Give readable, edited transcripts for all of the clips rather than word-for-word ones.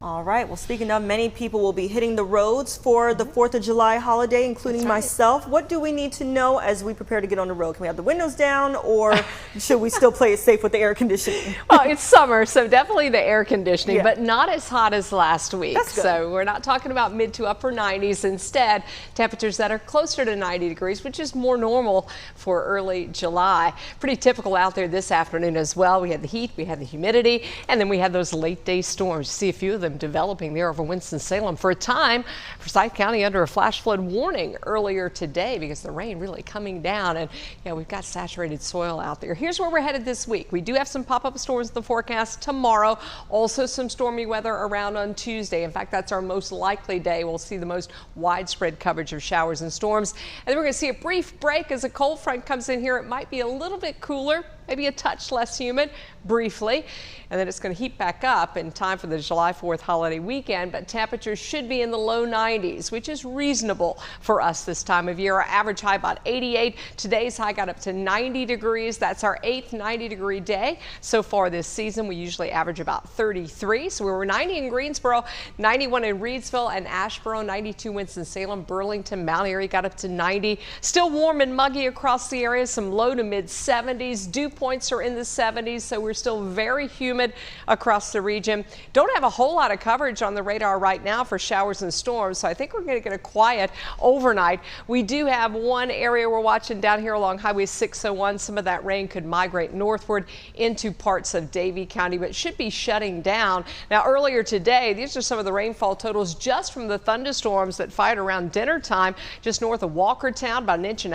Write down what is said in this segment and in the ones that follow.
All right. Well, speaking of, many people will be hitting the roads for the 4th of July holiday, including myself. What do we need to know as we prepare to get on the road? Can we have the windows down, or should we still play it safe with the air conditioning? Well, it's summer, so definitely the air conditioning, but not as hot as last week. So we're not talking about mid to upper 90s. Instead, temperatures that are closer to 90 degrees, which is more normal for early July. Pretty typical out there this afternoon as well. We had the heat, we had the humidity, and then we had those late day storms. You see a few of them developing there over Winston-Salem. For a time, Forsyth County under a flash flood warning earlier today because the rain really coming down, and we've got saturated soil out there. Here's where we're headed this week. We do have some pop-up storms in the forecast tomorrow. Also some stormy weather around on Tuesday. In fact, that's our most likely day. We'll see the most widespread coverage of showers and storms. And then we're going to see a brief break as a cold front comes in here. It might be a little bit cooler, maybe a touch less humid briefly, and then it's going to heat back up in time for the July 4th holiday weekend, but temperatures should be in the low 90s, which is reasonable for us this time of year. Our average high about 88. Today's high got up to 90 degrees. That's our 8th 90-degree day so far this season. We usually average about 33. So we were 90 in Greensboro, 91 in Reidsville and Asheboro, 92 Winston-Salem, Burlington, Mount Airy got up to 90. Still warm and muggy across the area, some low to mid 70s. Dew points are in the 70s, so we're still very humid across the region. Don't have a whole lot of coverage on the radar right now for showers and storms, so I think we're going to get a quiet overnight. We do have one area we're watching down here along Highway 601. Some of that rain could migrate northward into parts of Davie County, but should be shutting down. Now, earlier today, these are some of the rainfall totals just from the thunderstorms that fired around dinner time just north of Walkertown, about 1.5 inches.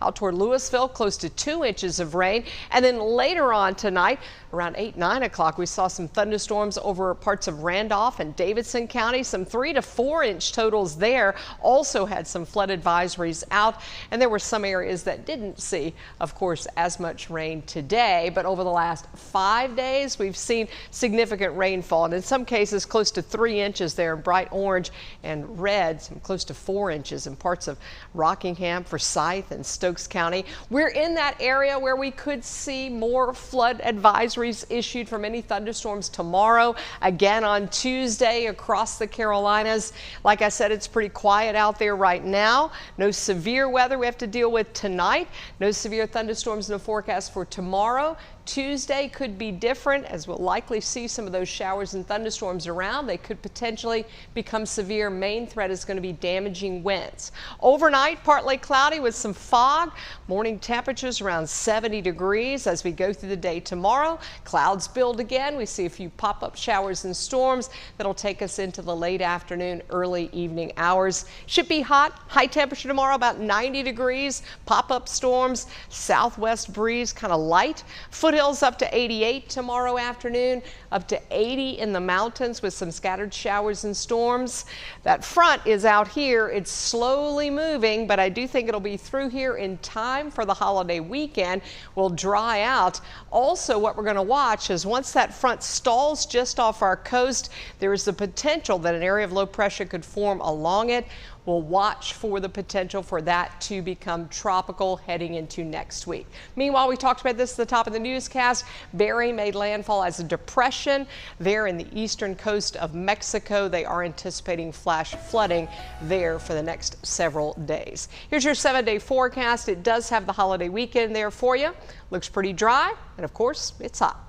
Out toward Louisville, close to 2 inches of rain. And then later on tonight, around 8, 9 o'clock, we saw some thunderstorms over parts of Randolph and Davidson County, some 3 to 4 inch totals there. Also had some flood advisories out, and there were some areas that didn't see, of course, as much rain today. But over the last 5 days, we've seen significant rainfall, and in some cases close to 3 inches there in bright orange and red, some close to 4 inches in parts of Rockingham, Forsyth, and Stokes County. We're in that area where we could see more flood advisories issued from any thunderstorms tomorrow. Again on Tuesday across the Carolinas. Like I said, it's pretty quiet out there right now. No severe weather we have to deal with tonight. No severe thunderstorms in the forecast for tomorrow. Tuesday could be different, as we'll likely see some of those showers and thunderstorms around. They could potentially become severe. Main threat is going to be damaging winds. Overnight, partly cloudy with some fog. Morning temperatures around 70 degrees. As we go through the day tomorrow, clouds build again. We see a few pop-up showers and storms that'll take us into the late afternoon, early evening hours. Should be hot. High temperature tomorrow about 90 degrees. Pop-up storms, southwest breeze kind of light. Foothills up to 88 tomorrow afternoon, up to 80 in the mountains with some scattered showers and storms. That front is out here. It's slowly moving, but I do think it'll be through here in time for the holiday weekend. Will dry out. Also, what we're going to watch is once that front stalls just off our coast, there is the potential that an area of low pressure could form along it. We'll watch for the potential for that to become tropical heading into next week. Meanwhile, we talked about this at the top of the newscast. Barry made landfall as a depression there in the eastern coast of Mexico. They are anticipating flash flooding there for the next several days. Here's your 7-day forecast. It does have the holiday weekend there for you. Looks pretty dry, and of course, it's hot.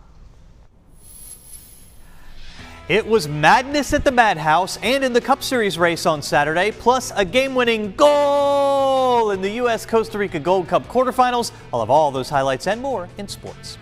It was madness at the Madhouse and in the Cup Series race on Saturday, plus a game-winning goal in the U.S. Costa Rica Gold Cup quarterfinals. I'll have all those highlights and more in sports.